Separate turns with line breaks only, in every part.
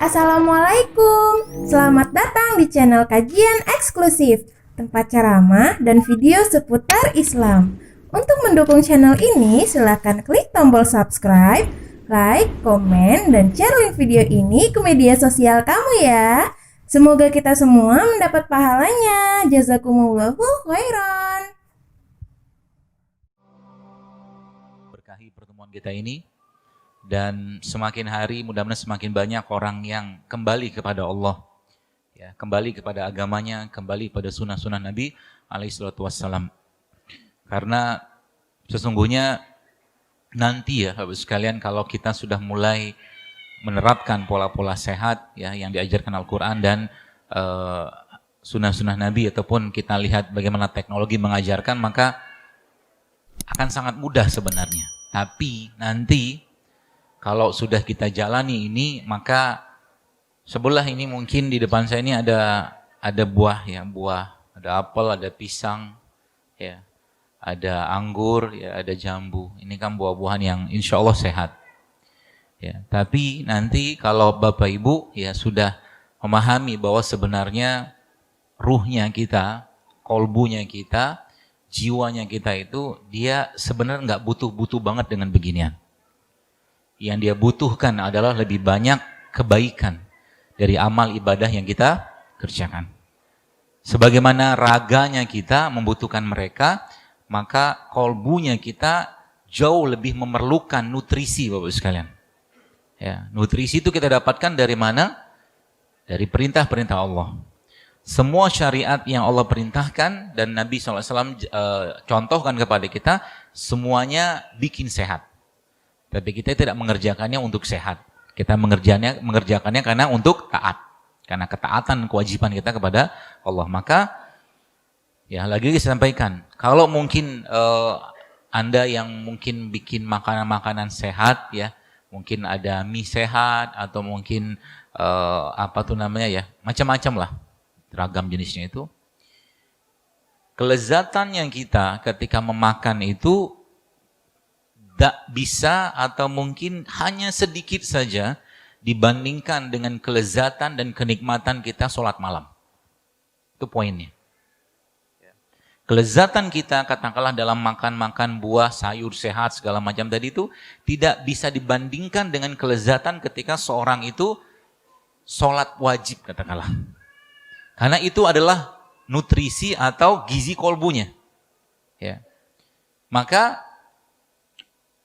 Assalamualaikum, selamat datang di channel kajian eksklusif, tempat ceramah dan video seputar Islam. Untuk mendukung channel ini, silakan klik tombol subscribe, like, komen, dan share link video ini ke media sosial kamu ya. Semoga kita semua mendapat pahalanya. Jazakumullahu khairan.
Berkahi pertemuan kita ini. Dan semakin hari mudah-mudahan semakin banyak orang yang kembali kepada Allah, ya, kembali kepada agamanya, kembali pada sunnah-sunnah Nabi alaihissalam. Karena sesungguhnya nanti ya Bapak sekalian, kalau kita sudah mulai menerapkan pola-pola sehat ya yang diajarkan Al-Quran dan sunnah-sunnah Nabi, ataupun kita lihat bagaimana teknologi mengajarkan, maka akan sangat mudah sebenarnya. Tapi nanti kalau sudah kita jalani ini, maka sebelah ini mungkin di depan saya ini ada buah ya, ada apel, ada pisang, ya, ada anggur, ya, ada jambu. Ini kan buah-buahan yang insya Allah sehat. Ya, tapi nanti kalau Bapak Ibu ya sudah memahami bahwa sebenarnya ruhnya kita, kolbunya kita, jiwanya kita itu dia sebenarnya nggak butuh banget dengan beginian. Yang dia butuhkan adalah lebih banyak kebaikan dari amal ibadah yang kita kerjakan. Sebagaimana raganya kita membutuhkan mereka, maka kolbunya kita jauh lebih memerlukan nutrisi, Bapak sekalian. Ya, nutrisi itu kita dapatkan dari mana? Dari perintah-perintah Allah. Semua syariat yang Allah perintahkan dan Nabi SAW contohkan kepada kita, semuanya bikin sehat. Tapi kita tidak mengerjakannya untuk sehat. Kita mengerjakannya karena untuk taat. Karena ketaatan kewajiban kita kepada Allah. Maka ya lagi saya sampaikan, kalau mungkin Anda yang mungkin bikin makanan-makanan sehat ya, mungkin ada mie sehat atau mungkin macam-macam lah, ragam jenisnya itu. Kelezatan yang kita ketika memakan itu tidak bisa atau mungkin hanya sedikit saja dibandingkan dengan kelezatan dan kenikmatan kita sholat malam. Itu poinnya. Kelezatan kita katakanlah dalam makan buah, sayur sehat, segala macam tadi itu tidak bisa dibandingkan dengan kelezatan ketika seorang itu sholat wajib katakanlah. Karena itu adalah nutrisi atau gizi kolbunya. Ya. Maka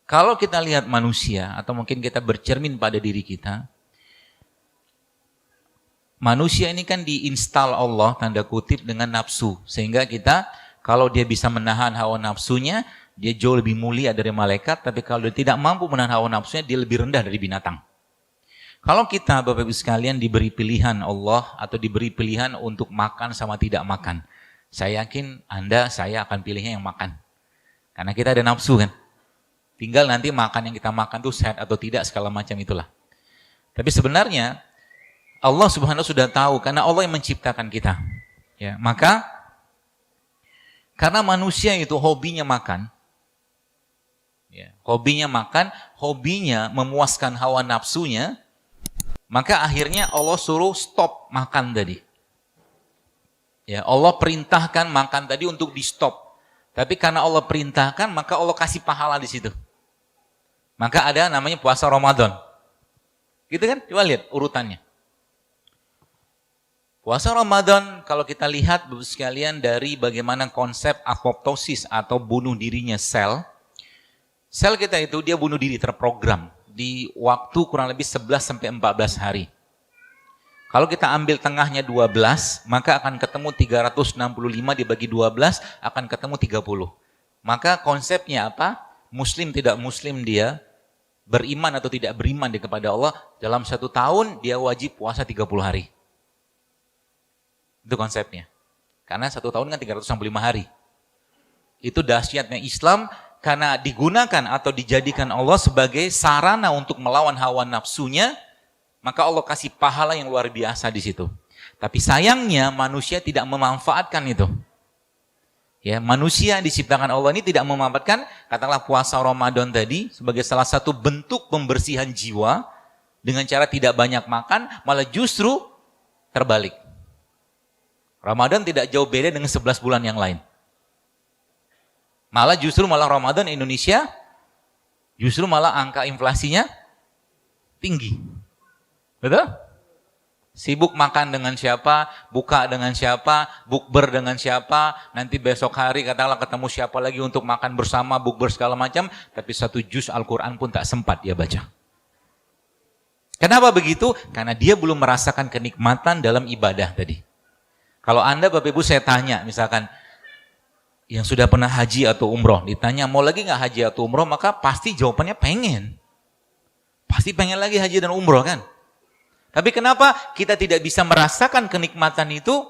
kalau kita lihat manusia atau mungkin kita bercermin pada diri kita, manusia ini kan diinstal Allah tanda kutip dengan nafsu, sehingga kita kalau dia bisa menahan hawa nafsunya, dia jauh lebih mulia dari malaikat. Tapi kalau dia tidak mampu menahan hawa nafsunya, dia lebih rendah dari binatang. Kalau kita Bapak Ibu sekalian diberi pilihan Allah atau diberi pilihan untuk makan sama tidak makan, saya yakin saya akan pilihnya yang makan, karena kita ada nafsu kan. Tinggal nanti makan yang kita makan itu sehat atau tidak, segala macam itulah. Tapi sebenarnya Allah Subhanahu sudah tahu, karena Allah yang menciptakan kita. Ya, maka karena manusia itu hobinya makan, ya, hobinya memuaskan hawa nafsunya, maka akhirnya Allah suruh stop makan tadi. Ya, Allah perintahkan makan tadi untuk di stop. Tapi karena Allah perintahkan, maka Allah kasih pahala di situ. Maka ada namanya puasa Ramadan. Gitu kan? Coba lihat urutannya. Puasa Ramadan kalau kita lihat Bapak sekalian dari bagaimana konsep apoptosis atau bunuh dirinya sel. Sel kita itu dia bunuh diri terprogram di waktu kurang lebih 11 sampai 14 hari. Kalau kita ambil tengahnya 12, maka akan ketemu 365 dibagi 12 akan ketemu 30. Maka konsepnya apa? Muslim tidak muslim dia, beriman atau tidak beriman dia kepada Allah, dalam 1 tahun dia wajib puasa 30 hari. Itu konsepnya. Karena 1 tahun kan 365 hari. Itu dahsyatnya Islam, karena digunakan atau dijadikan Allah sebagai sarana untuk melawan hawa nafsunya, maka Allah kasih pahala yang luar biasa di situ. Tapi sayangnya manusia tidak memanfaatkan itu. Ya, manusia yang diciptakan Allah ini tidak memanfaatkan katakanlah puasa Ramadan tadi sebagai salah satu bentuk pembersihan jiwa dengan cara tidak banyak makan, malah justru terbalik. Ramadan tidak jauh beda dengan 11 bulan yang lain. Malah Ramadan Indonesia, justru malah angka inflasinya tinggi. Betul? Sibuk makan dengan siapa, buka dengan siapa, bukber dengan siapa, nanti besok hari katakanlah ketemu siapa lagi untuk makan bersama, bukber segala macam, tapi 1 juz Al-Quran pun tak sempat dia baca. Kenapa begitu? Karena dia belum merasakan kenikmatan dalam ibadah tadi. Kalau Anda Bapak Ibu saya tanya, misalkan yang sudah pernah haji atau umroh, ditanya mau lagi nggak haji atau umroh, maka pasti jawabannya pengen. Pasti pengen lagi haji dan umroh kan? Tapi kenapa kita tidak bisa merasakan kenikmatan itu?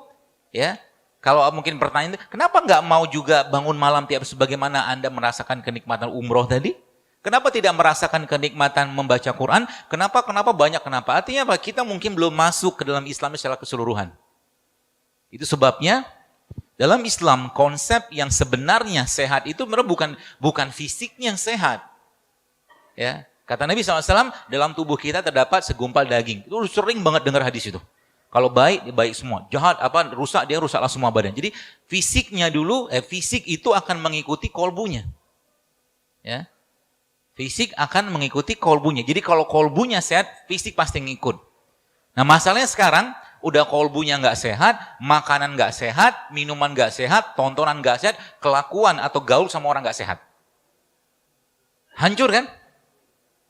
Ya, kalau mungkin pertanyaan, kenapa nggak mau juga bangun malam tiap sebagaimana Anda merasakan kenikmatan umroh tadi? Kenapa tidak merasakan kenikmatan membaca Quran? Kenapa banyak? Kenapa? Artinya apa? Kita mungkin belum masuk ke dalam Islam secara keseluruhan. Itu sebabnya dalam Islam konsep yang sebenarnya sehat itu bukan fisiknya yang sehat. Ya. Kata Nabi SAW, dalam tubuh kita terdapat segumpal daging. Itu sering banget dengar hadis itu. Kalau baik, baik semua. Jahat, rusak, dia rusaklah semua badan. Jadi fisiknya dulu, fisik itu akan mengikuti kolbunya. Ya. Fisik akan mengikuti kolbunya. Jadi kalau kolbunya sehat, fisik pasti ngikut. Nah masalahnya sekarang, udah kolbunya nggak sehat, makanan nggak sehat, minuman nggak sehat, tontonan nggak sehat, kelakuan atau gaul sama orang nggak sehat. Hancur kan?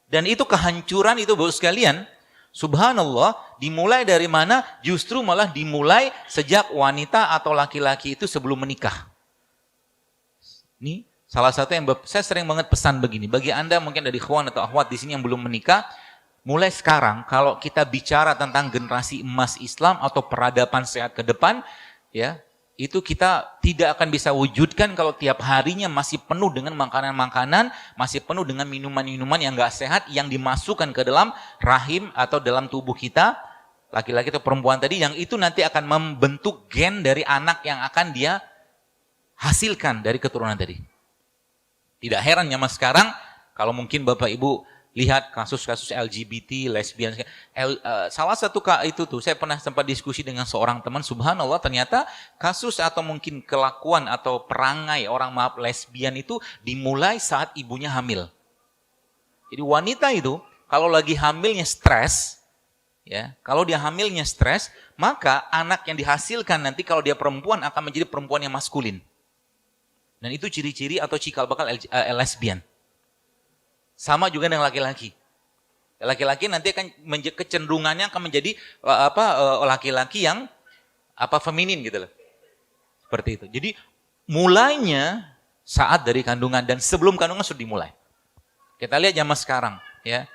Dan itu kehancuran itu Bapak sekalian, subhanallah, dimulai dari mana? Justru malah dimulai sejak wanita atau laki-laki itu sebelum menikah. Ini salah satu yang saya sering banget pesan begini, bagi Anda mungkin dari ikhwan atau akhwat di sini yang belum menikah, mulai sekarang kalau kita bicara tentang generasi emas Islam atau peradaban sehat ke depan, ya, itu kita tidak akan bisa wujudkan kalau tiap harinya masih penuh dengan makanan-makanan, masih penuh dengan minuman-minuman yang enggak sehat yang dimasukkan ke dalam rahim atau dalam tubuh kita, laki-laki atau perempuan tadi, yang itu nanti akan membentuk gen dari anak yang akan dia hasilkan dari keturunan tadi. Tidak heran zaman sekarang kalau mungkin Bapak Ibu lihat kasus-kasus LGBT, lesbian, salah satu itu tuh saya pernah sempat diskusi dengan seorang teman, subhanallah ternyata kasus atau mungkin kelakuan atau perangai orang lesbian itu dimulai saat ibunya hamil. Jadi wanita itu kalau lagi hamilnya stres, ya, kalau dia hamilnya stres, maka anak yang dihasilkan nanti kalau dia perempuan akan menjadi perempuan yang maskulin. Dan itu ciri-ciri atau cikal bakal lesbian. Sama juga dengan laki-laki. Laki-laki nanti akan kecenderungannya akan menjadi laki-laki yang feminin gitu loh. Seperti itu. Jadi mulainya saat dari kandungan dan sebelum kandungan sudah dimulai. Kita lihat zaman sekarang, ya.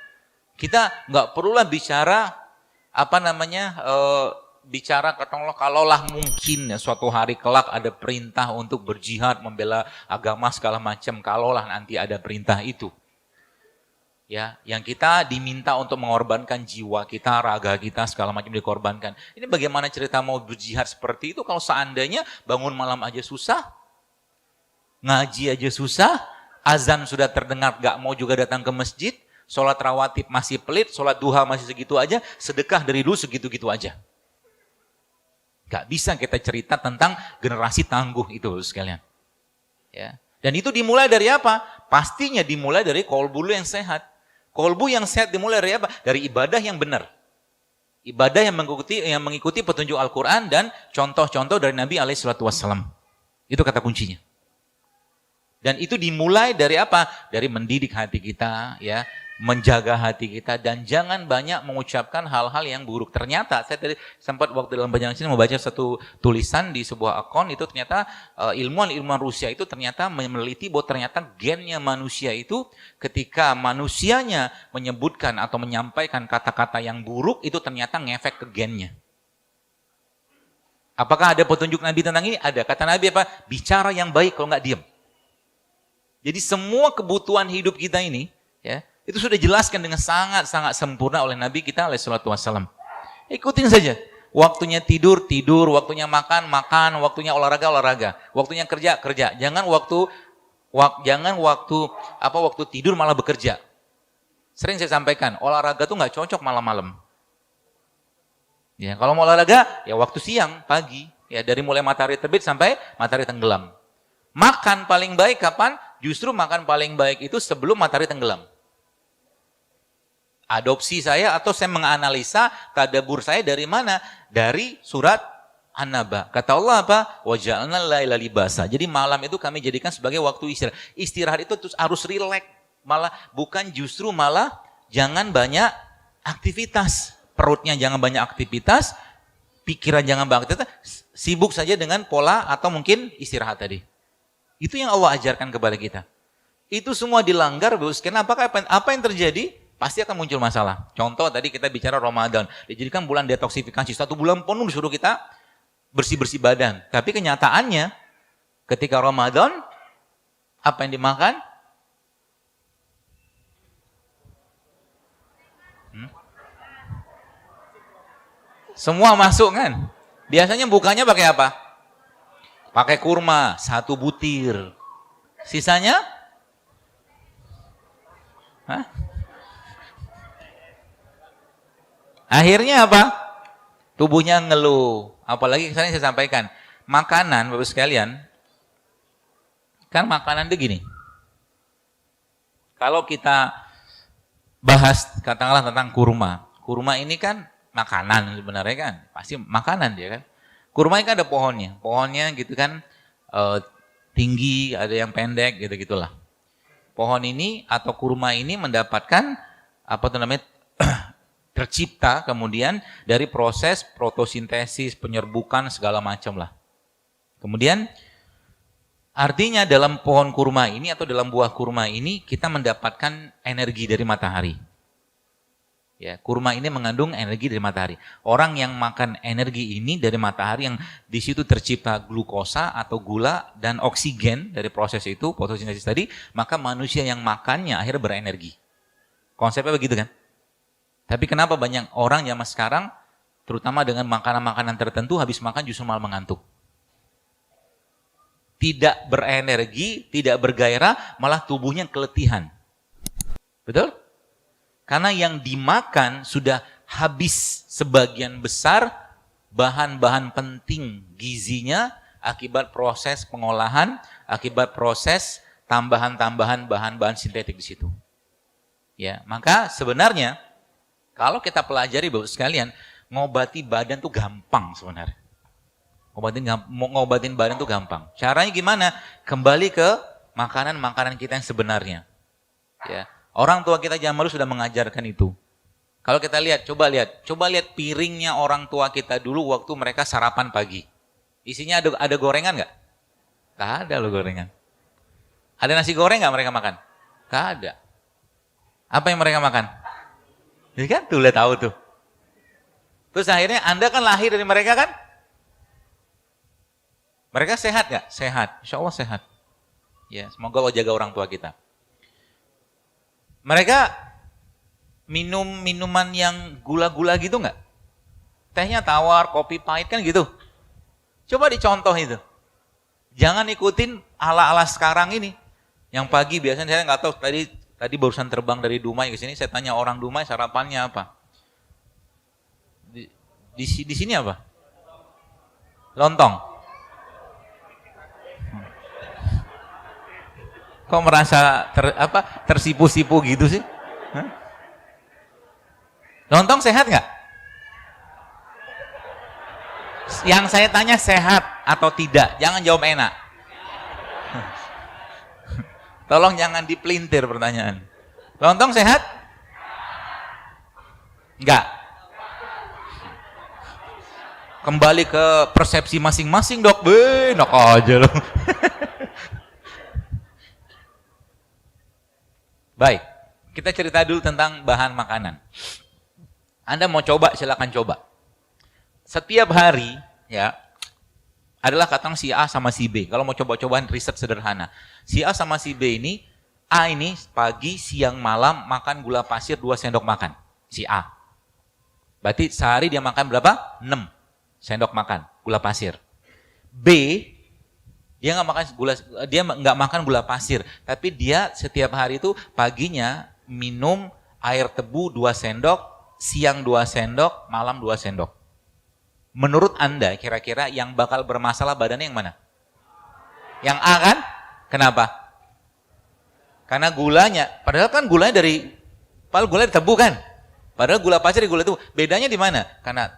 Kita nggak perlulah bicara bicara kalaulah mungkin ya, suatu hari kelak ada perintah untuk berjihad membela agama segala macam, kalaulah nanti ada perintah itu. Ya, yang kita diminta untuk mengorbankan jiwa kita, raga kita, segala macam dikorbankan. Ini bagaimana cerita mau berjihad seperti itu kalau seandainya bangun malam aja susah, ngaji aja susah, azan sudah terdengar gak mau juga datang ke masjid, sholat rawatib masih pelit, sholat duha masih segitu aja, sedekah dari dulu segitu-gitu aja. Gak bisa kita cerita tentang generasi tangguh itu sekalian. Ya. Dan itu dimulai dari apa? Pastinya dimulai dari kolbu yang sehat. Kolbu yang sehat dimulai dari apa? Dari ibadah yang benar. Ibadah yang mengikuti petunjuk Al-Quran dan contoh-contoh dari Nabi SAW. Itu kata kuncinya. Dan itu dimulai dari apa? Dari mendidik hati kita, ya, menjaga hati kita, dan jangan banyak mengucapkan hal-hal yang buruk. Ternyata saya tadi sempat waktu dalam perjalanan sini membaca satu tulisan di sebuah akun, itu ternyata ilmuwan Rusia itu ternyata meneliti bahwa ternyata gennya manusia itu ketika manusianya menyebutkan atau menyampaikan kata-kata yang buruk itu ternyata ngefek ke gennya. Apakah ada petunjuk Nabi tentang ini? Ada. Kata Nabi apa? Bicara yang baik kalau nggak diam. Jadi semua kebutuhan hidup kita ini, ya, itu sudah dijelaskan dengan sangat-sangat sempurna oleh Nabi kita SAW. Ikutin saja. Waktunya tidur, waktunya makan, waktunya olahraga. Waktunya kerja. Jangan waktu tidur malah bekerja. Sering saya sampaikan, olahraga tuh nggak cocok malam-malam. Ya, kalau mau olahraga, ya waktu siang, pagi. Ya, dari mulai matahari terbit sampai matahari tenggelam. Makan paling baik kapan? Justru makan paling baik itu sebelum matahari tenggelam. Adopsi saya atau saya menganalisa tadabbur saya dari mana? Dari surat An-Naba. Kata Allah apa? Waja'alna laila libasa. Jadi malam itu kami jadikan sebagai waktu istirahat. Istirahat itu terus harus rileks. Malah bukan justru malah jangan banyak aktivitas. Perutnya jangan banyak aktivitas, pikiran jangan banyak aktivitas, sibuk saja dengan pola atau mungkin istirahat tadi. Itu yang Allah ajarkan kepada kita. Itu semua dilanggar, apakah apa yang terjadi? Pasti akan muncul masalah. Contoh tadi kita bicara Ramadan, dijadikan bulan detoksifikasi, 1 bulan penuh disuruh kita bersih-bersih badan. Tapi kenyataannya ketika Ramadan, apa yang dimakan? Semua masuk kan? Biasanya bukanya pakai apa? Pakai kurma, 1 butir. Sisanya? Hah? Akhirnya apa? Tubuhnya ngeluh. Apalagi saya sampaikan, makanan, Bapak sekalian, kan makanan itu gini. Kalau kita bahas katakanlah tentang kurma. Kurma ini kan makanan sebenarnya kan, pasti makanan dia kan. Kurma ini kan ada pohonnya, gitu kan tinggi, ada yang pendek gitu-gitulah. Pohon ini atau kurma ini mendapatkan apa tuh namanya tercipta kemudian dari proses fotosintesis, penyerbukan segala macam lah. Kemudian artinya dalam pohon kurma ini atau dalam buah kurma ini kita mendapatkan energi dari matahari. Ya, kurma ini mengandung energi dari matahari. Orang yang makan energi ini dari matahari yang di situ tercipta glukosa atau gula dan oksigen dari proses itu, fotosintesis tadi, maka manusia yang makannya akhirnya berenergi. Konsepnya begitu kan? Tapi kenapa banyak orang zaman sekarang, terutama dengan makanan-makanan tertentu, habis makan justru malah mengantuk. Tidak berenergi, tidak bergairah, malah tubuhnya keletihan. Betul? Karena yang dimakan sudah habis sebagian besar bahan-bahan penting gizinya akibat proses pengolahan, akibat proses tambahan-tambahan bahan-bahan sintetik di situ. Ya, maka sebenarnya kalau kita pelajari Bapak sekalian, ngobati badan tuh gampang sebenarnya. Ngobatin badan tuh gampang. Caranya gimana? Kembali ke makanan-makanan kita yang sebenarnya. Ya. Orang tua kita zaman dulu sudah mengajarkan itu. Kalau kita lihat, coba lihat piringnya orang tua kita dulu waktu mereka sarapan pagi. Isinya ada gorengan nggak? Nggak ada loh gorengan. Ada nasi goreng nggak mereka makan? Nggak ada. Apa yang mereka makan? Ya kan, tuh lihat tahu tuh. Terus akhirnya Anda kan lahir dari mereka kan? Mereka sehat nggak? Sehat. Insya Allah sehat. Ya, semoga Allah jaga orang tua kita. Mereka minum minuman yang gula-gula gitu nggak? Tehnya tawar, kopi pahit kan gitu. Coba dicontoh itu. Jangan ikutin ala-ala sekarang ini. Yang pagi biasanya saya nggak tahu, tadi barusan terbang dari Dumai ke sini, saya tanya orang Dumai sarapannya apa? Di sini apa? Lontong. Kok merasa tersipu-sipu gitu sih? Hah? Lontong sehat nggak? Yang saya tanya sehat atau tidak, jangan jawab enak. Tolong jangan dipelintir pertanyaan. Lontong sehat? Enggak. Kembali ke persepsi masing-masing dok, enak aja loh. Baik, kita cerita dulu tentang bahan makanan. Anda mau coba, silakan coba. Setiap hari, ya, adalah kata si A sama si B. Kalau mau coba-cobaan riset sederhana. Si A sama si B ini, A ini pagi, siang, malam makan gula pasir 2 sendok makan. Si A. Berarti sehari dia makan berapa? 6 sendok makan gula pasir. B, dia nggak makan gula pasir, tapi dia setiap hari itu paginya minum air tebu 2 sendok, siang 2 sendok, malam 2 sendok. Menurut Anda kira-kira yang bakal bermasalah badannya yang mana? Yang A kan? Kenapa? Karena gulanya, padahal kan gulanya padahal gula dari tebu kan? Padahal gula pasir dari gula tebu. Bedanya di mana? Karena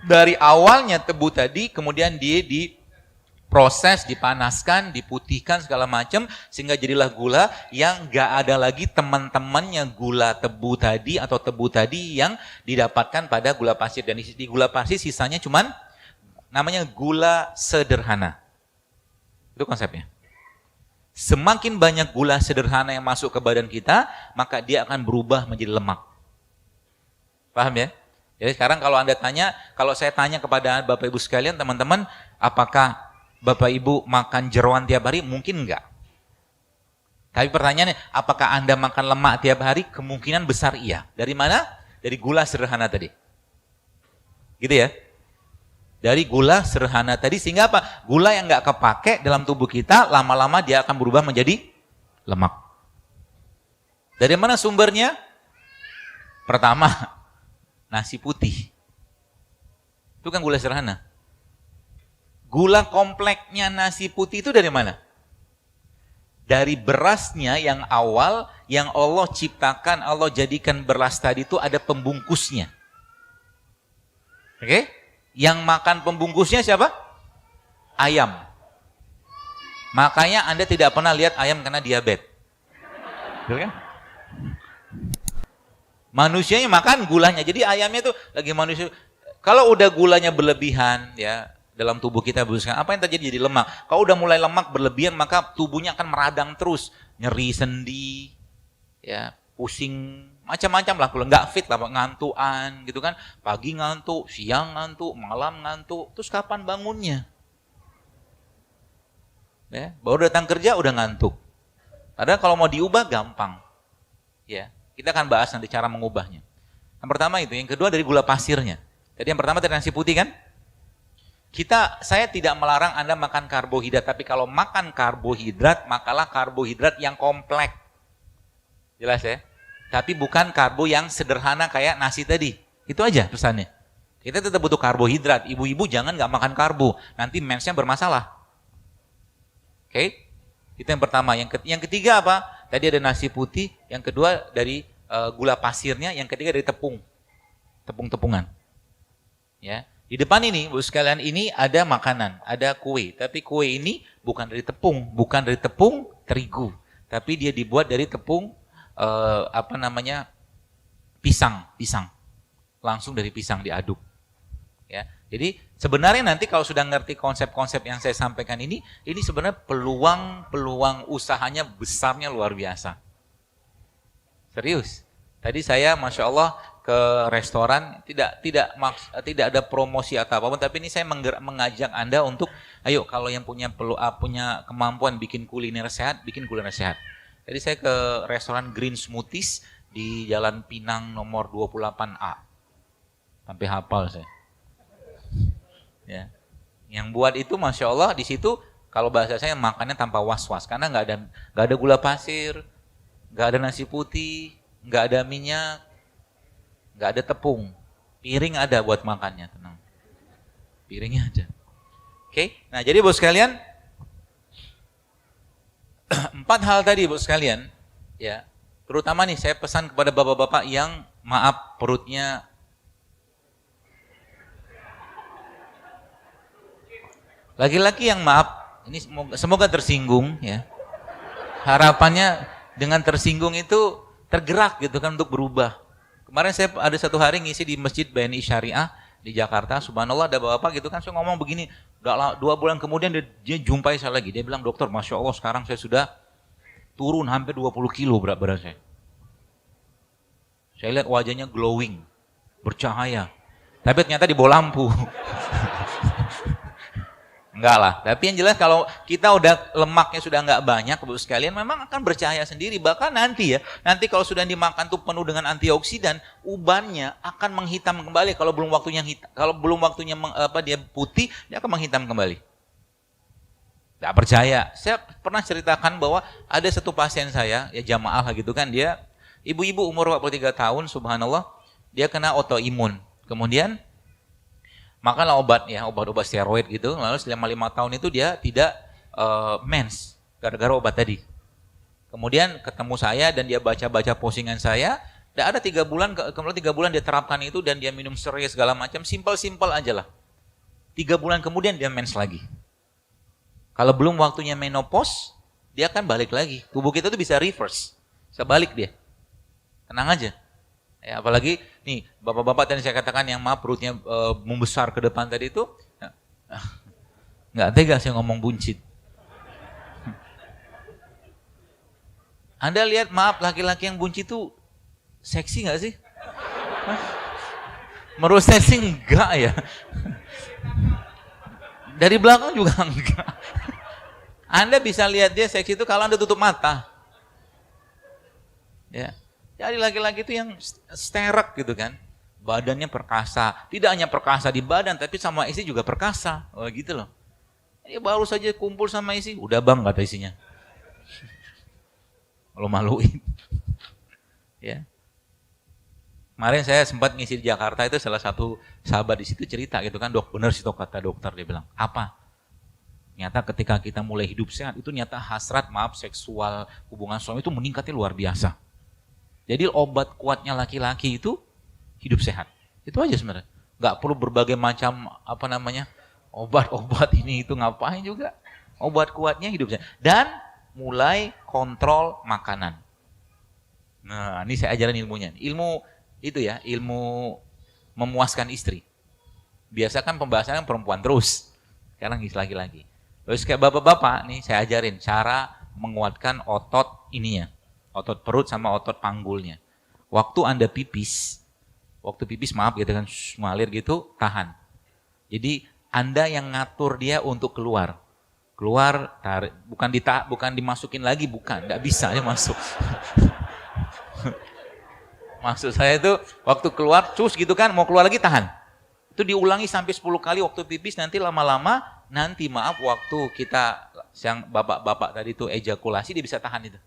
dari awalnya tebu tadi, kemudian dia diproses, dipanaskan, diputihkan segala macam, sehingga jadilah gula yang gak ada lagi teman-temannya gula tebu tadi atau tebu tadi yang didapatkan pada gula pasir. Dan di gula pasir sisanya cuman namanya gula sederhana. Itu konsepnya. Semakin banyak gula sederhana yang masuk ke badan kita, maka dia akan berubah menjadi lemak. Paham ya? Jadi sekarang kalau saya tanya kepada Bapak Ibu sekalian, teman-teman, apakah Bapak Ibu makan jeroan tiap hari? Mungkin enggak. Tapi pertanyaannya, apakah Anda makan lemak tiap hari? Kemungkinan besar iya. Dari mana? Dari gula sederhana tadi. Gitu ya? Dari gula sederhana tadi, sehingga apa? Gula yang enggak kepake dalam tubuh kita, lama-lama dia akan berubah menjadi lemak. Dari mana sumbernya? Pertama, nasi putih. Itu kan gula sederhana. Gula kompleknya nasi putih itu dari mana? Dari berasnya yang awal, yang Allah ciptakan, Allah jadikan beras tadi itu ada pembungkusnya. Oke? Yang makan pembungkusnya siapa? Ayam. Makanya Anda tidak pernah lihat ayam kena diabetes. Betul kan? Manusianya makan gulanya. Jadi ayamnya itu lagi manusia. Kalau udah gulanya berlebihan ya dalam tubuh kita, apa yang terjadi? Jadi lemak. Kalau udah mulai lemak berlebihan, maka tubuhnya akan meradang terus, nyeri sendi, ya pusing, macam-macam lah. Kalau nggak fit lah, ngantuan gitu kan. Pagi ngantuk, siang ngantuk, malam ngantuk. Terus kapan bangunnya? Ya, baru datang kerja udah ngantuk. Padahal kalau mau diubah gampang. Ya. Kita akan bahas nanti cara mengubahnya. Yang pertama itu, yang kedua dari gula pasirnya. Jadi yang pertama dari nasi putih kan? Saya tidak melarang Anda makan karbohidrat, tapi kalau makan karbohidrat, makalah karbohidrat yang kompleks. Jelas ya? Tapi bukan karbo yang sederhana kayak nasi tadi. Itu aja pesannya. Kita tetap butuh karbohidrat. Ibu-ibu jangan nggak makan karbo, nanti mensnya bermasalah. Oke? Itu yang pertama. Yang ketiga apa? Tadi ada nasi putih, yang kedua dari gula pasirnya, yang ketiga dari tepung-tepungan. Ya, di depan ini, Bu sekalian, ini ada makanan, ada kue, tapi kue ini bukan dari tepung terigu, tapi dia dibuat dari tepung pisang, langsung dari pisang diaduk. Ya, jadi sebenarnya nanti kalau sudah ngerti konsep-konsep yang saya sampaikan ini sebenarnya peluang usahanya besarnya luar biasa. Serius. Tadi saya, Masya Allah, ke restoran, tidak ada promosi atau apapun, tapi ini saya mengajak Anda untuk, ayo kalau yang punya kemampuan bikin kuliner sehat, bikin kuliner sehat. Jadi saya ke restoran Green Smoothies di Jalan Pinang nomor 28A. Sampai hafal saya. Ya. Yang buat itu Masya Allah, di situ kalau bahasa saya makannya tanpa was-was, karena nggak ada gula pasir, nggak ada nasi putih, nggak ada minyak, nggak ada tepung, piring ada buat makannya, tenang, piringnya ada. Oke, nah jadi bos sekalian, 4 hal tadi bos sekalian, ya, terutama nih saya pesan kepada bapak-bapak yang maaf perutnya laki-laki yang maaf, ini semoga tersinggung ya. Harapannya dengan tersinggung itu tergerak gitu kan untuk berubah. Kemarin saya ada satu hari ngisi di Masjid BNI Syariah di Jakarta, subhanallah ada bapak gitu kan, saya ngomong begini, 2 bulan kemudian dia jumpai saya lagi, dia bilang, dokter Masya Allah sekarang saya sudah turun hampir 20 kilo berat saya. Saya lihat wajahnya glowing, bercahaya, tapi ternyata di bawah lampu. Enggak lah, tapi yang jelas kalau kita udah lemaknya sudah enggak banyak, Bapak sekalian, memang akan bercahaya sendiri. Bahkan nanti kalau sudah dimakan tuh penuh dengan antioksidan, ubannya akan menghitam kembali. Kalau belum waktunya dia putih, dia akan menghitam kembali. Enggak percaya. Saya pernah ceritakan bahwa ada satu pasien saya, ya jamaah gitu kan, dia Ibu-ibu umur 43 tahun, subhanallah, dia kena autoimun. Kemudian makanlah obat ya, obat-obat steroid gitu. Lalu selama 5 tahun itu dia tidak mens gara-gara obat tadi. Kemudian ketemu saya dan dia baca-baca postingan saya. Dan ada 3 bulan, kemudian 3 bulan dia terapkan itu dan dia minum serai segala macam, simpel-simpel aja lah. 3 bulan kemudian dia mens lagi. Kalau belum waktunya menopause, dia akan balik lagi. Tubuh kita tuh bisa reverse, bisa balik dia. Tenang aja. Ya, apalagi nih bapak-bapak tadi saya katakan yang maaf perutnya membesar ke depan tadi itu, nggak tega saya ngomong buncit. Anda lihat maaf laki-laki yang buncit itu seksi nggak sih? Menurut saya sih enggak ya. Dari belakang juga enggak. Anda bisa lihat dia seksi itu kalau Anda tutup mata. Ya. Jadi laki-laki itu yang sterek gitu kan. Badannya perkasa. Tidak hanya perkasa di badan, tapi sama istri juga perkasa. Oh gitu loh. Dia baru saja kumpul sama istri, udah bang kata isinya. Kalau maluin. Ya. Kemarin saya sempat ngisi di Jakarta itu salah satu sahabat di situ cerita gitu kan, dok bener sih dok kata dokter, dia bilang apa? Nyata ketika kita mulai hidup sehat itu nyata hasrat maaf seksual hubungan suami itu meningkatnya luar biasa. Jadi obat kuatnya laki-laki itu hidup sehat. Itu aja sebenarnya. Nggak perlu berbagai macam apa namanya obat-obat ini itu ngapain juga. Obat kuatnya hidup sehat dan mulai kontrol makanan. Nah ini saya ajarin ilmunya. Ilmu itu ya, ilmu memuaskan istri. Biasa kan pembahasannya perempuan terus. Sekarang laki-laki. Terus kayak bapak-bapak nih saya ajarin cara menguatkan otot ininya. Otot perut sama otot panggulnya. Waktu Anda pipis, maaf gitu kan, mengalir gitu, tahan. Jadi Anda yang ngatur dia untuk keluar. Keluar, tarik, bukan dimasukin lagi, bukan, nggak bisa dia masuk. Maksud saya itu waktu keluar cus gitu kan, mau keluar lagi tahan. Itu diulangi sampai 10 kali waktu pipis, nanti lama-lama nanti maaf waktu kita yang bapak-bapak tadi itu ejakulasi dia bisa tahan itu.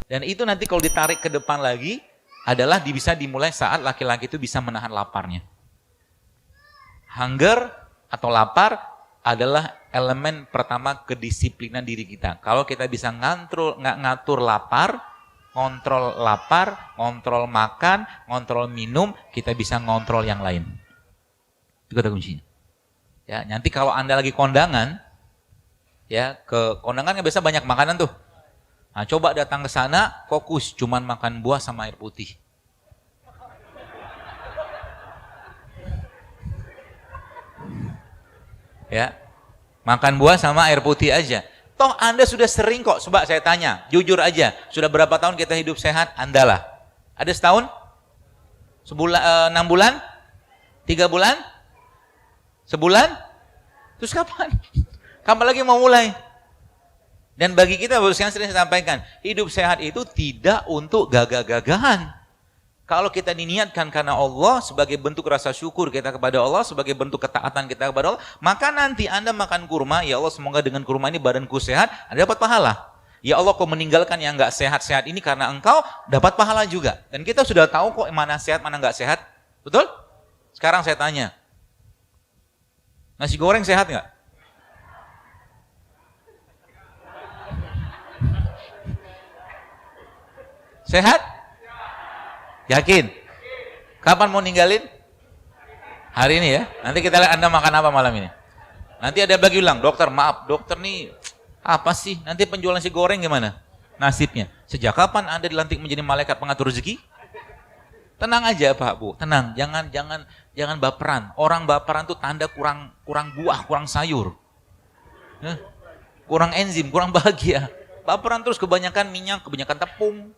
Dan itu nanti kalau ditarik ke depan lagi adalah bisa dimulai saat laki-laki itu bisa menahan laparnya. Hunger atau lapar adalah elemen pertama kedisiplinan diri kita. Kalau kita bisa ngatur lapar, ngontrol lapar, ngontrol makan, ngontrol minum, kita bisa ngontrol yang lain. Itu kata kuncinya. Ya, nanti kalau Anda lagi kondangan, ya ke kondangan kan biasa banyak makanan tuh. Nah, coba datang ke sana, fokus cuman makan buah sama air putih. Ya, makan buah sama air putih aja. Toh Anda sudah sering kok, coba saya tanya, jujur aja, sudah berapa tahun kita hidup sehat? Anda lah. Ada setahun? Sebulan, 6 bulan? 3 bulan? Sebulan? Terus kapan? Kapan lagi mau mulai? Dan bagi kita, sering saya sampaikan, hidup sehat itu tidak untuk gagah-gagahan. Kalau kita diniatkan karena Allah sebagai bentuk rasa syukur kita kepada Allah, sebagai bentuk ketaatan kita kepada Allah, maka nanti Anda makan kurma, ya Allah semoga dengan kurma ini badanku sehat, Anda dapat pahala. Ya Allah kau meninggalkan yang nggak sehat-sehat ini karena engkau dapat pahala juga. Dan kita sudah tahu kok mana sehat, mana nggak sehat. Betul? Sekarang saya tanya, nasi goreng sehat nggak? Sehat? Yakin? Kapan mau ninggalin? Hari ini ya. Nanti kita lihat Anda makan apa malam ini. Nanti ada bagi bilang, dokter maaf, dokter nih apa sih? Nanti penjual nasi goreng gimana? Nasibnya. Sejak kapan Anda dilantik menjadi malaikat pengatur rezeki? Tenang aja Pak Bu, tenang. Jangan baperan. Orang baperan tuh tanda kurang buah, kurang sayur. Kurang enzim, kurang bahagia. Baperan terus kebanyakan minyak, kebanyakan tepung.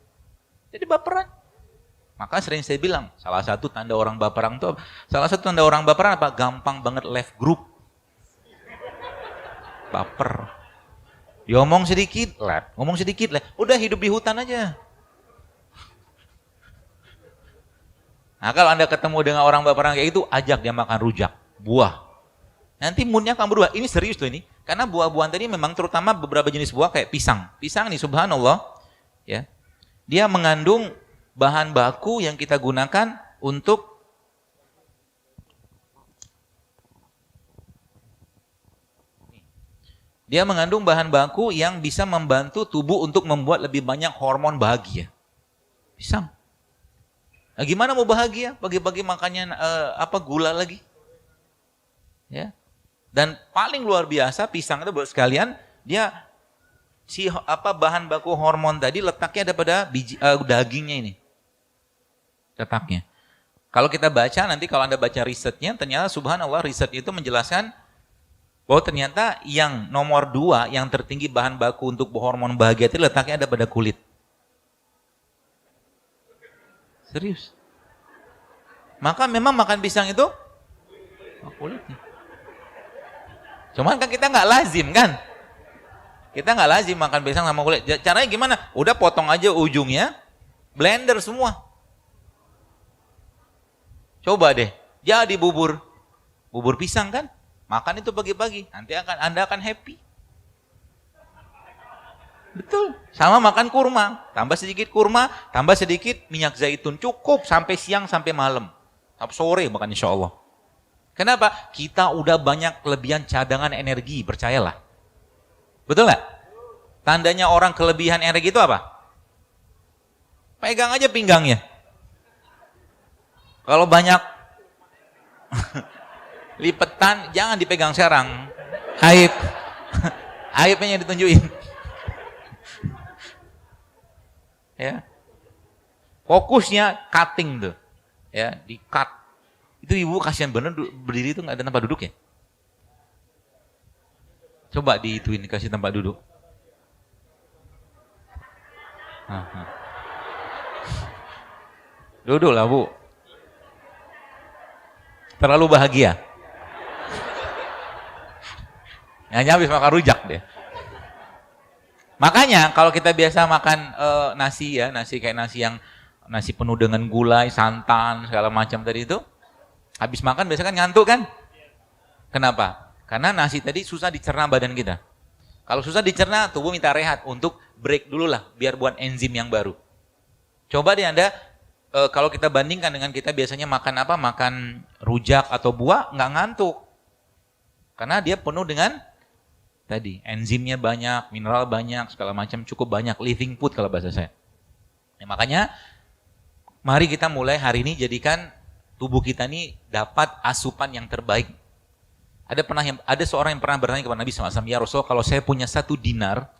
Jadi baperan. Maka sering saya bilang, salah satu tanda orang baperan apa? Gampang banget left group. Baper. Diomong sedikit, left. Ngomong sedikit, left. Udah hidup di hutan aja. Nah kalau Anda ketemu dengan orang baperan kayak itu, ajak dia makan rujak, buah. Nanti moodnya akan berubah. Ini serius tuh ini. Karena buah-buahan tadi memang terutama beberapa jenis buah kayak pisang. Pisang nih subhanallah, ya. Dia mengandung bahan baku yang kita gunakan untuk dia mengandung bahan baku yang bisa membantu tubuh untuk membuat lebih banyak hormon bahagia. Pisang. Nah, gimana mau bahagia? Pagi-pagi makannya gula lagi. Ya. Dan paling luar biasa pisang itu buat sekalian, dia bahan baku hormon tadi letaknya ada pada dagingnya ini. Letaknya. Kalau kita baca nanti kalau Anda baca risetnya, ternyata subhanallah riset itu menjelaskan bahwa ternyata yang nomor 2 yang tertinggi bahan baku untuk hormon bahagia itu letaknya ada pada kulit. Serius. Maka memang makan pisang itu kulitnya. Cuman kan kita nggak lazim kan? Kita nggak lazim makan pisang sama kulit. Caranya gimana? Udah potong aja ujungnya, blender semua. Coba deh, jadi bubur pisang kan? Makan itu pagi-pagi, nanti Anda akan happy. Betul. Sama makan kurma, tambah sedikit kurma, tambah sedikit minyak zaitun, cukup sampai siang sampai malam, sampai sore bahkan insya Allah. Kenapa? Kita udah banyak kelebihan cadangan energi, percayalah. Betul nggak? Tandanya orang kelebihan energi itu apa? Pegang aja pinggangnya. Kalau banyak lipetan, jangan dipegang sekarang. Aib. Aibnya yang ditunjukin. Ya. Fokusnya cutting tuh. Ya, di cut. Itu ibu kasihan bener berdiri itu nggak ada tempat duduk ya? Coba diituin kasih tempat duduk. Duduk lah Bu. Terlalu bahagia. Hanya habis makan rujak deh. Makanya kalau kita biasa makan nasi ya, nasi kayak nasi penuh dengan gulai, santan, segala macam tadi itu, habis makan biasa kan ngantuk kan? Kenapa? Karena nasi tadi susah dicerna badan kita. Kalau susah dicerna, tubuh minta rehat untuk break dulu lah, biar buat enzim yang baru. Coba deh Anda, kalau kita bandingkan dengan kita biasanya makan apa? Makan rujak atau buah, nggak ngantuk. Karena dia penuh dengan tadi, enzimnya banyak, mineral banyak, segala macam, cukup banyak, living food kalau bahasa saya. Ya, makanya, mari kita mulai hari ini jadikan tubuh kita ini dapat asupan yang terbaik. Ada seorang yang pernah bertanya kepada Nabi SAW, ya Rasul, kalau saya punya 1 dinar,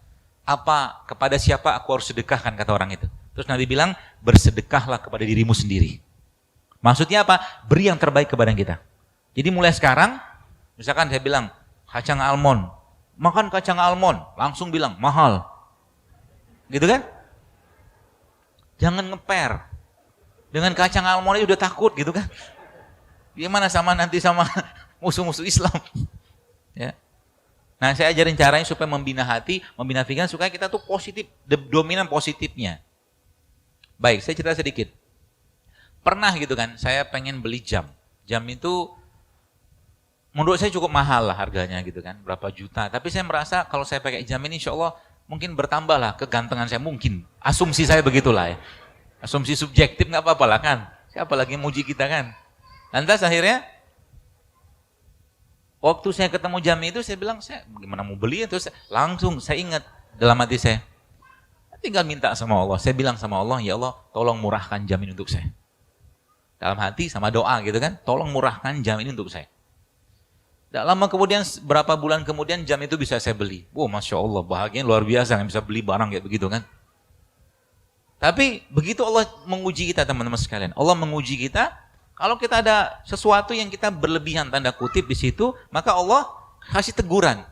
kepada siapa aku harus sedekahkan, kata orang itu. Terus Nabi bilang, bersedekahlah kepada dirimu sendiri. Maksudnya apa? Beri yang terbaik kepada kita. Jadi mulai sekarang, misalkan saya bilang, kacang almond, makan kacang almond, langsung bilang, mahal. Gitu kan? Jangan ngeper. Dengan kacang almond udah takut gitu kan? Gimana nanti sama musuh-musuh Islam? Ya. Nah, saya ajarin caranya supaya membina hati, membina pikiran, supaya kita tuh positif, dominan positifnya. Baik, saya cerita sedikit. Pernah gitu kan, saya pengen beli jam. Jam itu menurut saya cukup mahal lah harganya gitu kan, berapa juta. Tapi saya merasa kalau saya pakai jam ini insya Allah mungkin bertambah lah kegantengan saya, mungkin. Asumsi saya begitulah ya. Asumsi subjektif nggak apa-apa lah kan. Siapa lagi yang muji kita kan. Lantas akhirnya, waktu saya ketemu jam itu saya bilang, saya gimana mau beli? Terus langsung saya ingat dalam hati saya, tinggal minta sama Allah. Saya bilang sama Allah, ya Allah tolong murahkan jam ini untuk saya. Dalam hati sama doa gitu kan, tolong murahkan jam ini untuk saya. Tidak lama kemudian, berapa bulan kemudian jam itu bisa saya beli. Wow, Masya Allah, bahagia luar biasa yang bisa beli barang kayak begitu kan. Tapi begitu Allah menguji kita teman-teman sekalian. Allah menguji kita, kalau kita ada sesuatu yang kita berlebihan tanda kutip di situ, maka Allah kasih teguran.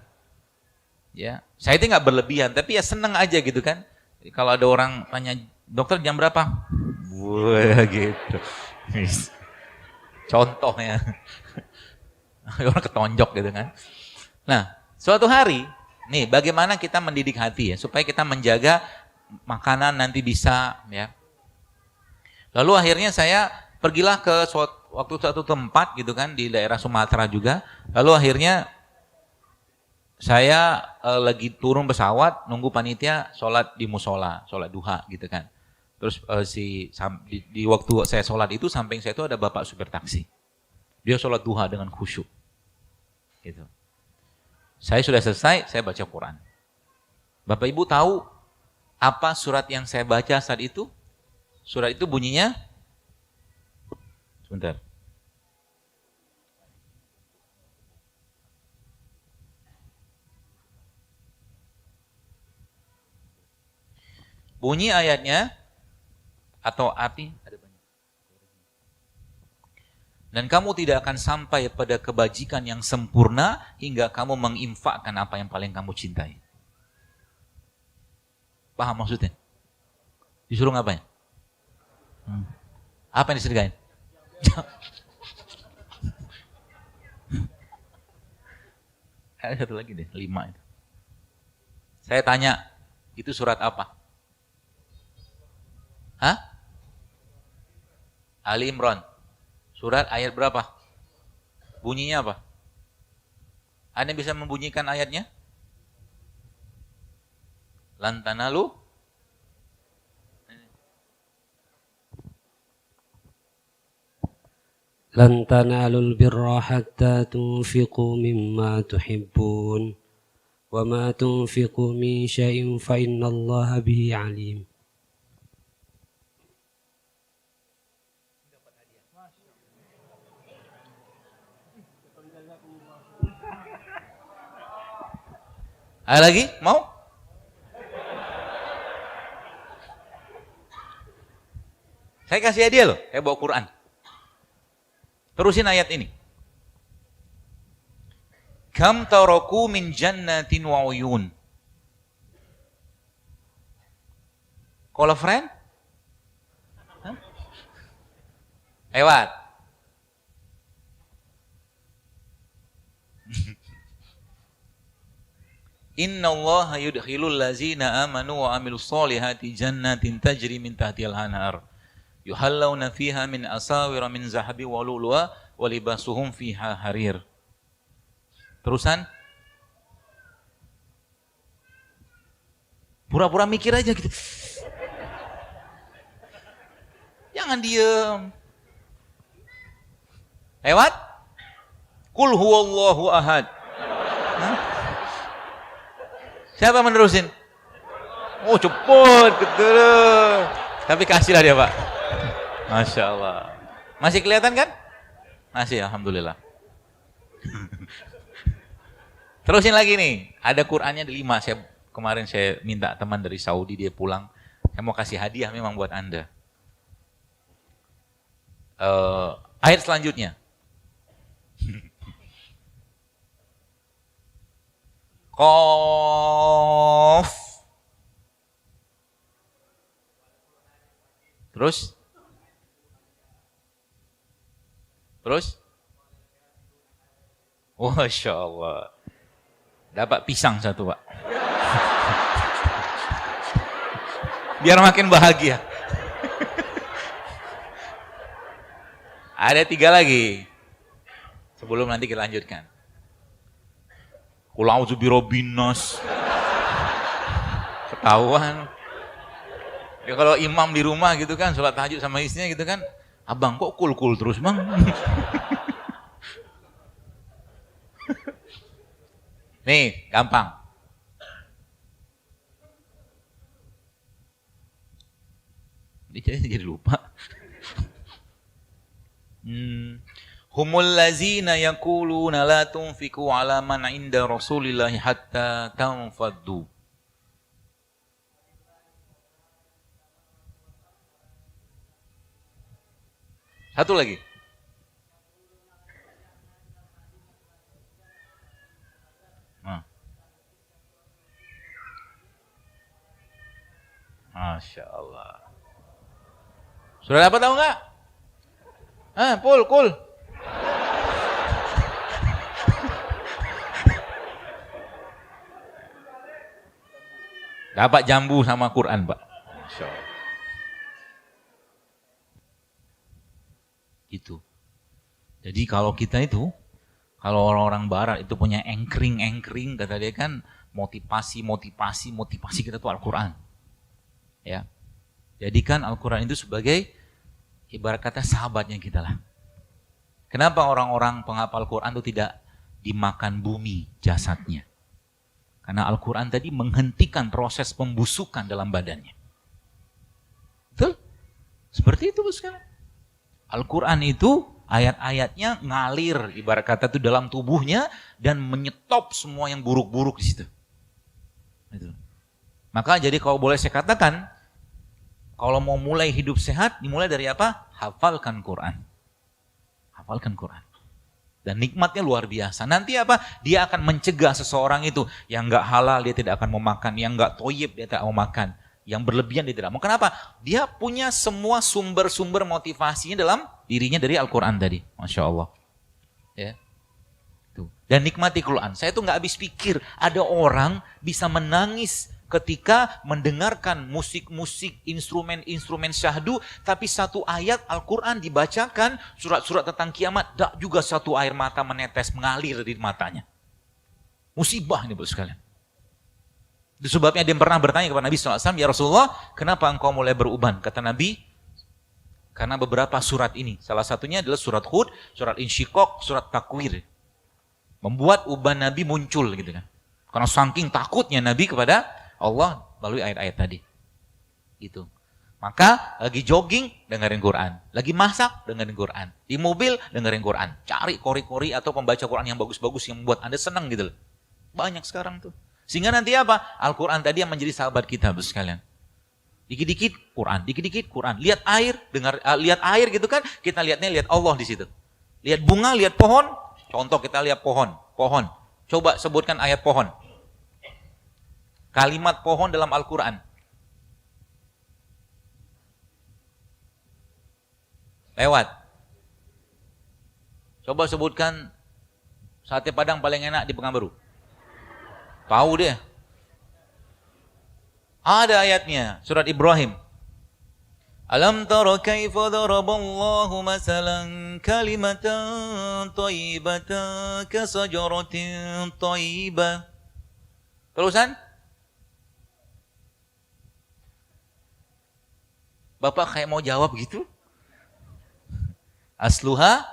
Ya, saya itu nggak berlebihan, tapi ya seneng aja gitu kan. Jadi kalau ada orang tanya, dokter jam berapa? Wah gitu. Contohnya. Orang ketonjok gitu kan. Nah, suatu hari, nih bagaimana kita mendidik hati ya, supaya kita menjaga makanan nanti bisa ya. Lalu akhirnya saya pergilah ke suatu tempat gitu kan, di daerah Sumatera juga. Lalu akhirnya saya lagi turun pesawat, nunggu panitia sholat di musola, sholat duha gitu kan. Terus di waktu saya sholat itu samping saya itu ada bapak supir taksi. Dia sholat duha dengan khusyuk. Gitu. Saya sudah selesai, saya baca Quran. Bapak Ibu tahu apa surat yang saya baca saat itu? Surat itu bunyinya, sebentar. Bunyi ayatnya, atau arti, ada banyak. Dan kamu tidak akan sampai pada kebajikan yang sempurna hingga kamu menginfakkan apa yang paling kamu cintai. Paham maksudnya? Disuruh ngapain? Apa yang disedekain? Ada satu lagi deh, 5 itu. Saya tanya, itu surat apa? Hah? Ali Imran. Surat ayat berapa? Bunyinya apa? Anda bisa membunyikan ayatnya? Lan tanalu
lan tanalul birra hatta tunfiqu mimma tuhibbun wa ma tunfiqu min syai'in fa innallaha bihi alim.
Ada lagi? Mau? Saya kasih hadiah loh, saya bawa Quran. Terusin ayat ini. Kam taraku min jannatin wa uyun. Call a friend? Hah? Lewat. Inna Allah yudkhilul lazina amanu wa amilus solihati jannatin tajri min tahtihal anhar. Yuhallawna fiha min asawira min zahabi wa lu'lu'a wa libasuhum fiha harir. Terusan. Pura-pura mikir aja gitu. Jangan diem. Lewat. Qul huwallahu ahad. Siapa menerusin? Oh cepet, betul. Tapi kasihlah dia Pak. Masya Allah. Masih kelihatan kan? Masih, Alhamdulillah. Terusin lagi nih. Ada Qur'annya di 5. Kemarin saya minta teman dari Saudi, dia pulang. Saya mau kasih hadiah memang buat Anda. Ayat selanjutnya. Qaf. Terus? Masya Allah. Dapat pisang satu Pak. Biar makin bahagia. Ada 3 lagi. Sebelum nanti kita lanjutkan. Qul a'udzu birabbin nas. Ketahuan. Ya kalau imam di rumah gitu kan, sholat tahajud sama istrinya gitu kan, abang kok kul terus bang? Nih, gampang. Jadi lupa. Humul lazina yaquluna la tunfiqu ala man inda Rasulillahi hatta tanfaddu. Satu lagi. Masya Allah. Sudah dapat tahu nggak? Kul. Dapat jambu sama Quran, Pak. Masya Allah. Gitu. Jadi kalau kita itu, kalau orang-orang barat itu punya anchoring, kata dia kan, motivasi kita tuh Al-Quran. Ya. Jadikan Al-Quran itu sebagai ibarat kata sahabatnya kita lah. Kenapa orang-orang penghafal Quran itu tidak dimakan bumi jasadnya? Karena Al-Quran tadi menghentikan proses pembusukan dalam badannya. Betul? Seperti itu sekarang. Al-Quran itu ayat-ayatnya ngalir ibarat kata itu dalam tubuhnya dan menyetop semua yang buruk-buruk di situ. Itu. Maka jadi kalau boleh saya katakan, kalau mau mulai hidup sehat, dimulai dari apa? Hafalkan Quran. Hafalkan Quran. Dan nikmatnya luar biasa. Nanti apa? Dia akan mencegah seseorang itu. Yang enggak halal dia tidak akan mau makan. Yang enggak toyib dia tidak mau makan. Yang berlebihan dia tidak mau. Kenapa? Dia punya semua sumber-sumber motivasinya dalam dirinya dari Al-Quran tadi. Masya Allah. Ya. Tuh. Dan nikmati Quran. Saya tuh nggak habis pikir. Ada orang bisa menangis ketika mendengarkan musik-musik, instrumen-instrumen syahdu, tapi satu ayat Al-Quran dibacakan, surat-surat tentang kiamat, tak juga satu air mata menetes, mengalir di matanya. Musibah ini Bapak sekalian. Itu sebabnya dia pernah bertanya kepada Nabi SAW, ya Rasulullah, kenapa engkau mulai beruban? Kata Nabi, karena beberapa surat ini, salah satunya adalah surat Hud, surat Insyiqaq, surat Takwir. Membuat uban Nabi muncul gitu kan. Karena saking takutnya Nabi kepada Allah melalui ayat-ayat tadi. Gitu. Maka lagi jogging dengerin Quran, lagi masak dengerin Quran, di mobil dengerin Quran. Cari kori-kori atau pembaca Quran yang bagus-bagus yang membuat Anda senang gitu loh. Banyak sekarang tuh. Sehingga nanti apa? Al-Quran tadi yang menjadi sahabat kita Bapak sekalian. Dikit-dikit Quran, dikit-dikit Quran. Lihat air, lihat air gitu kan, kita lihat Allah di situ. Lihat bunga, lihat pohon. Contoh kita lihat pohon. Coba sebutkan ayat pohon. Kalimat pohon dalam Al-Quran. Lewat. Coba sebutkan sate Padang paling enak di Pekanbaru. Tahu dia. Ada ayatnya, surat Ibrahim. Alam tara kaifa daraballahu masalan kalimatan thayyibatan kasajaratin thayyibah. Terusan? Bapak kayak mau jawab gitu? Asluha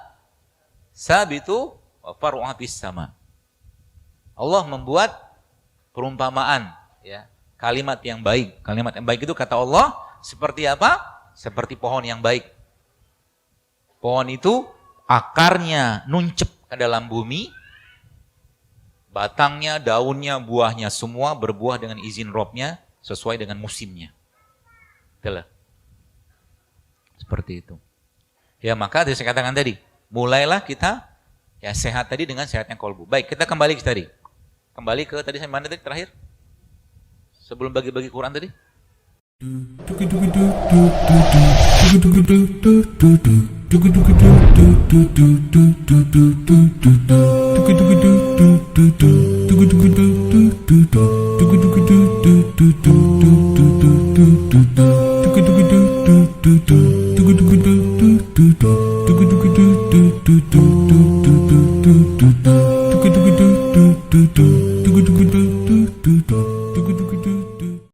sabitu wa faru'ha fis sama. Allah membuat perumpamaan, ya, kalimat yang baik. Kalimat yang baik itu kata Allah seperti apa? Seperti pohon yang baik. Pohon itu akarnya nuncep ke dalam bumi, batangnya, daunnya, buahnya semua berbuah dengan izin Robnya sesuai dengan musimnya. Itulah. Seperti itu. Ya maka saya katakan tadi, mulailah kita ya sehat tadi dengan sehatnya kolbu. Baik, kita kembali ke tadi. Kembali ke tadi sampai mana tadi terakhir? Sebelum bagi-bagi Quran tadi?